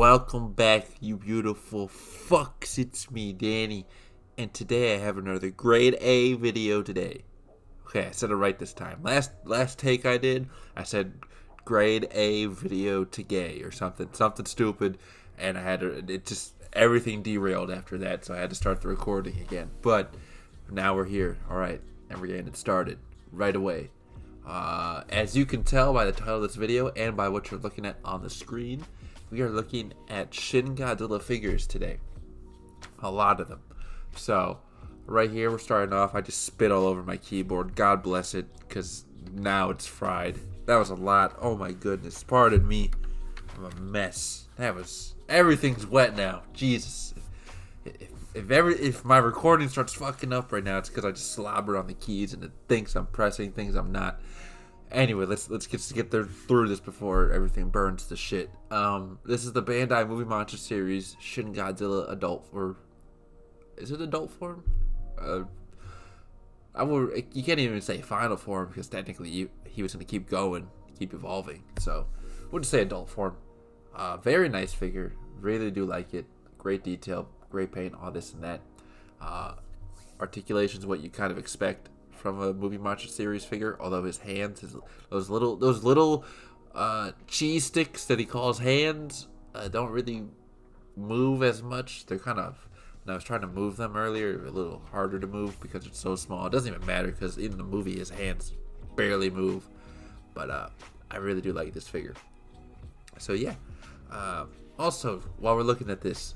Welcome back, you beautiful fucks. It's me, Danny, and today I have another grade A video today. Okay, I said it right this time. Last take I did, I said grade A video today or something stupid, and everything derailed after that, so I had to start the recording again. But now we're here, all right, and we're getting it started right away. As you can tell by the title of this video and by what you're looking at on the screen, we are looking at Shin Godzilla figures today. A lot of them. So, right here we're starting off. I just spit all over my keyboard. God bless it, because now it's fried. That was a lot. Oh my goodness. Pardon me. I'm a mess. Everything's wet now. Jesus. If my recording starts fucking up right now, it's because I just slobbered on the keys and it thinks I'm pressing things I'm not. Anyway, let's get through this before everything burns to shit. This is the Bandai Movie Monster Series Shin Godzilla adult, or is it adult form? You can't even say final form because technically he was going to keep going, keep evolving. So we'll just say adult form. Very nice figure. Really do like it. Great detail, great paint, all this and that. Articulation is what you kind of expect from a Movie Monster Series figure, although his hands, those little cheese sticks that he calls hands, don't really move as much. They're kind of, when I was trying to move them earlier, a little harder to move because it's so small. It doesn't even matter because in the movie his hands barely move. But I really do like this figure. So yeah. Also, while we're looking at this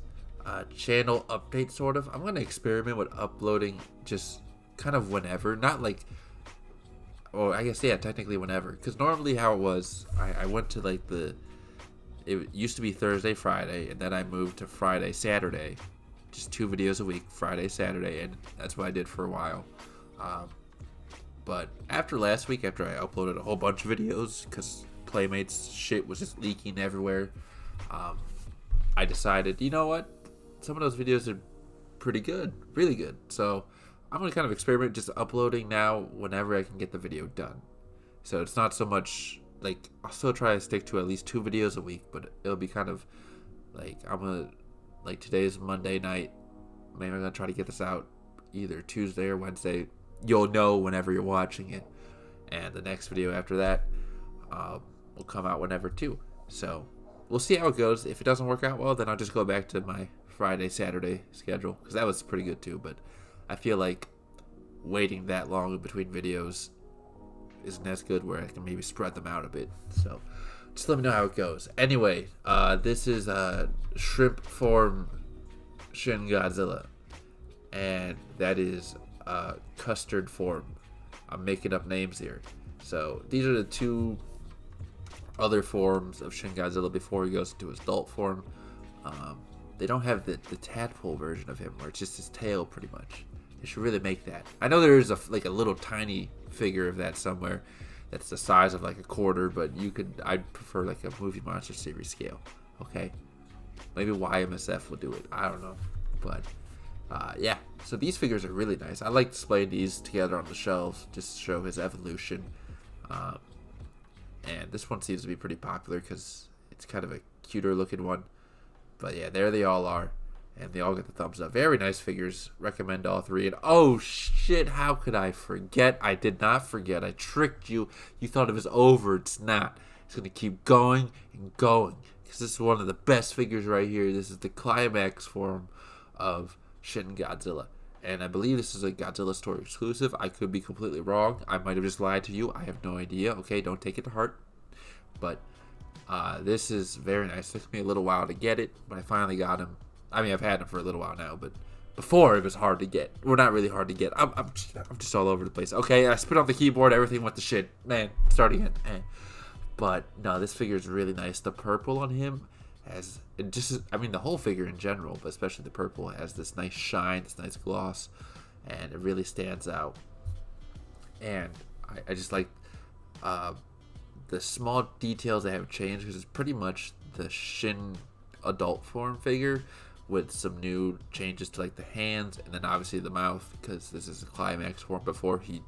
channel update, sort of, I'm going to experiment with uploading just kind of whenever, not like, I guess, yeah, technically whenever, because normally how it was, I went to like it used to be Thursday, Friday, and then I moved to Friday, Saturday, just 2 videos a week, Friday, Saturday, and that's what I did for a while. But after last week, after I uploaded a whole bunch of videos, because Playmates shit was just leaking everywhere, I decided, you know what, some of those videos are pretty good, really good, so I'm going to kind of experiment just uploading now whenever I can get the video done. So it's not so much, like, I'll still try to stick to at least 2 videos a week, but it'll be kind of, like, today's Monday night. Maybe I'm going to try to get this out either Tuesday or Wednesday. You'll know whenever you're watching it. And the next video after that will come out whenever too. So we'll see how it goes. If it doesn't work out well, then I'll just go back to my Friday, Saturday schedule, because that was pretty good too, but I feel like waiting that long between videos isn't as good, where I can maybe spread them out a bit. So just let me know how it goes. Anyway, this is shrimp form Shin Godzilla, and that is custard form. I'm making up names here. So these are the 2 other forms of Shin Godzilla before he goes into his adult form. They don't have the tadpole version of him, where it's just his tail pretty much. They should really make that. I know there is a little tiny figure of that somewhere that's the size of like a quarter, but I'd prefer like a Movie Monster Series scale. Okay, maybe YMSF will do it. I don't know, but yeah. So these figures are really nice. I like displaying these together on the shelves just to show his evolution. And this one seems to be pretty popular because it's kind of a cuter looking one. But yeah, there they all are. And they all get the thumbs up. Very nice figures. Recommend all 3. And oh shit, how could I forget? I did not forget. I tricked you. You thought it was over. It's not. It's going to keep going and going. Because this is one of the best figures right here. This is the climax form of Shin Godzilla. And I believe this is a Godzilla Store exclusive. I could be completely wrong. I might have just lied to you. I have no idea. Okay, don't take it to heart. But this is very nice. It took me a little while to get it, but I finally got him. I mean, I've had him for a little while now, but before it was hard to get. Well, not really hard to get. I'm just all over the place. Okay, I spit off the keyboard. Everything went to shit. Man, starting again. But no, this figure is really nice. The purple on him has the whole figure in general, but especially the purple, has this nice shine, this nice gloss, and it really stands out. And I just like the small details that have changed, because it's pretty much the Shin adult form figure with some new changes to like the hands and then obviously the mouth, because this is a climax form before he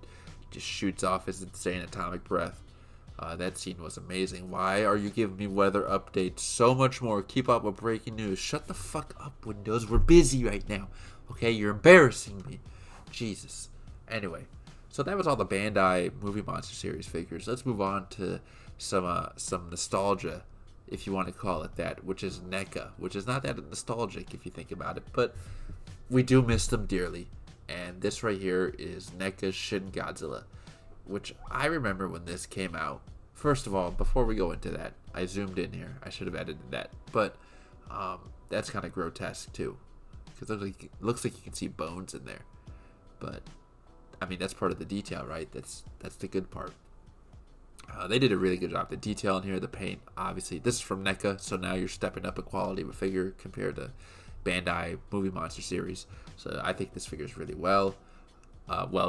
just shoots off his insane atomic breath. That scene was amazing. Why are you giving me weather updates? So much more. Keep up with breaking news. Shut the fuck up, Windows. We're busy right now. Okay, you're embarrassing me. Jesus. Anyway, so that was all the Bandai Movie Monster Series figures. Let's move on to some nostalgia, if you want to call it that, which is NECA, which is not that nostalgic if you think about it, but we do miss them dearly. And this right here is NECA's Shin Godzilla, which I remember when this came out. First of all, before we go into that, I zoomed in here. I should have edited that, but that's kind of grotesque too, because it looks like you can see bones in there. But I mean, that's part of the detail, right? That's the good part. They did a really good job. The detail in here, the paint, obviously. This is from NECA, so now you're stepping up in quality of a figure compared to Bandai Movie Monster Series. So I think this figure is really well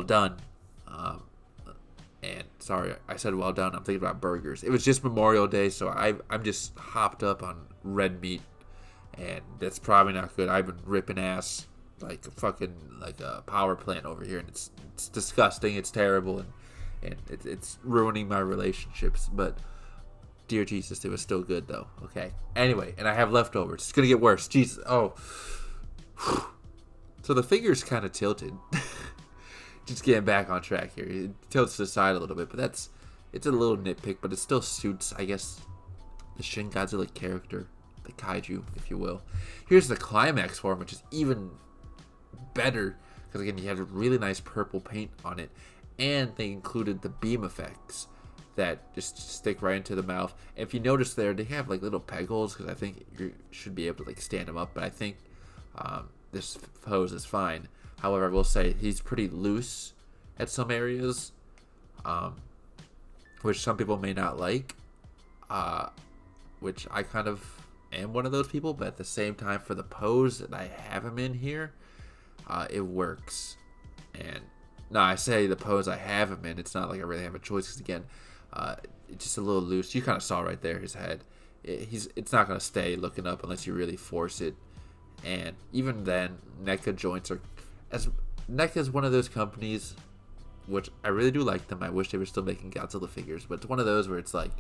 done. And sorry, I said well done. I'm thinking about burgers. It was just Memorial Day, so I'm just hopped up on red meat, and that's probably not good. I've been ripping ass like a power plant over here, and it's disgusting. It's terrible, and it's ruining my relationships. But dear Jesus, it was still good though. Okay. Anyway, and I have leftovers. It's gonna get worse. Jesus. Oh. So the figure's kind of tilted. Just getting back on track here. It tilts to the side a little bit, but it's a little nitpick, but it still suits, I guess, the Shin Godzilla character, the kaiju, if you will. Here's the climax form, which is even better, because again, you have a really nice purple paint on it, and they included the beam effects that just stick right into the mouth. And if you notice there, they have like little peg holes, because I think you should be able to like stand them up, but I think this pose is fine. However, I will say he's pretty loose at some areas, which some people may not like, which I kind of am one of those people, but at the same time, for the pose that I have him in here, it works. And no, I say the pose I have him in, it's not like I really have a choice, because again, it's just a little loose. You kind of saw right there his head. It's not going to stay looking up unless you really force it. And even then, NECA joints are... As NECA is one of those companies, which I really do like them. I wish they were still making Godzilla figures, but it's one of those where it's like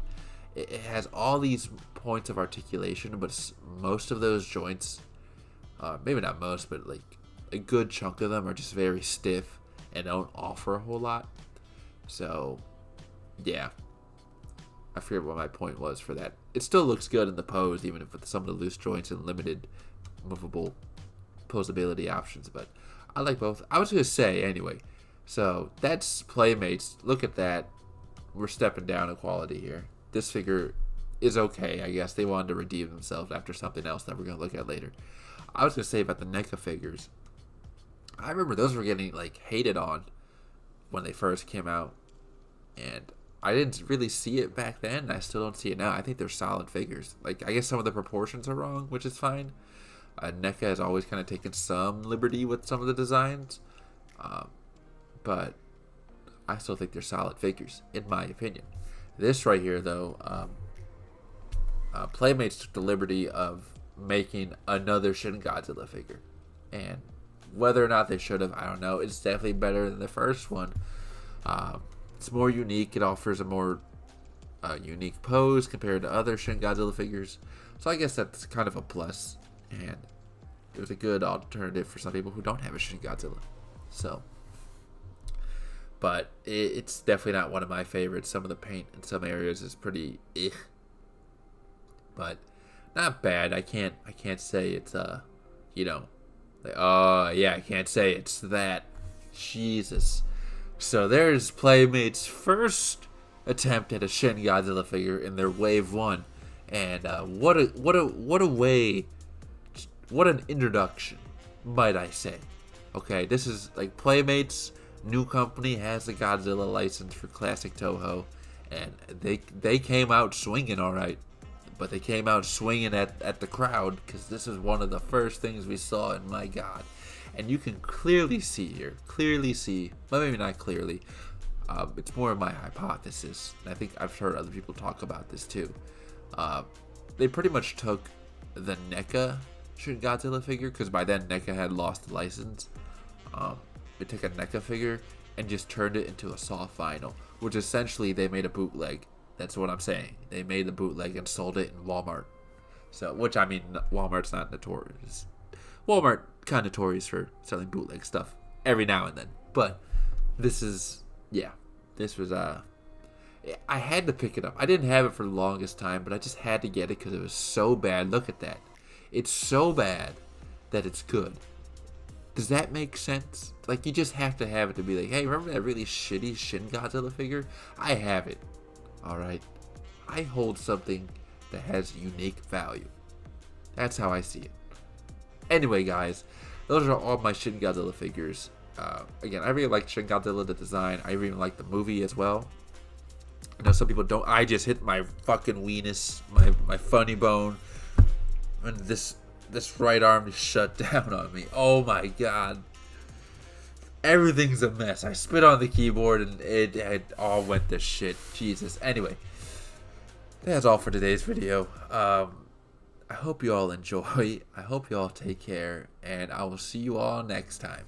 it has all these points of articulation, but most of those joints, maybe not most, but like a good chunk of them are just very stiff and don't offer a whole lot. So, yeah, I forget what my point was for that. It still looks good in the pose, even if with some of the loose joints and limited movable posability options, but I like both. I was going to say, anyway, so that's Playmates. Look at that. We're stepping down in quality here. This figure is okay, I guess. They wanted to redeem themselves after something else that we're going to look at later. I was going to say about the NECA figures. I remember those were getting, like, hated on when they first came out. And I didn't really see it back then, and I still don't see it now. I think they're solid figures. Like, I guess some of the proportions are wrong, which is fine. NECA has always kind of taken some liberty with some of the designs, but I still think they're solid figures, in my opinion. This right here, though, Playmates took the liberty of making another Shin Godzilla figure, and whether or not they should have, I don't know. It's definitely better than the first one. It's more unique. It offers a more unique pose compared to other Shin Godzilla figures, so I guess that's kind of a plus. And it was a good alternative for some people who don't have a Shin Godzilla. So, but it's definitely not one of my favorites. Some of the paint in some areas is pretty but not bad. I can't say it's like, oh yeah, I can't say it's that. Jesus. So there's Playmates' first attempt at a Shin Godzilla figure in their Wave 1, and what a way. What an introduction, might I say. Okay, this is like Playmates, new company, has a Godzilla license for classic Toho, and they came out swinging, all right. But they came out swinging at the crowd, because this is one of the first things we saw, and my God. And you can clearly see, well, maybe not clearly, it's more of my hypothesis, and I think I've heard other people talk about this too. They pretty much took the NECA Shin Godzilla figure, because by then NECA had lost the license. They took a NECA figure and just turned it into a soft vinyl, which essentially they made a bootleg That's what I'm saying. They made the bootleg and sold it in Walmart. So, which I mean, Walmart's not notorious. Walmart kind of notorious for selling bootleg stuff every now and then. But this is, yeah, this was I had to pick it up. I didn't have it for the longest time, but I just had to get it because it was so bad. Look at that. It's so bad that it's good. Does that make sense? Like, you just have to have it to be like, hey, remember that really shitty Shin Godzilla figure? I have it. Alright? I hold something that has unique value. That's how I see it. Anyway, guys, those are all my Shin Godzilla figures. Again, I really like Shin Godzilla, the design. I even like the movie as well. I know some people don't. I just hit my fucking weenus, my funny bone, and this right arm is shut down on me. Oh my god. Everything's a mess. I spit on the keyboard and it all went to shit. Jesus. Anyway, that's all for today's video. I hope you all enjoy. I hope you all take care, and I will see you all next time.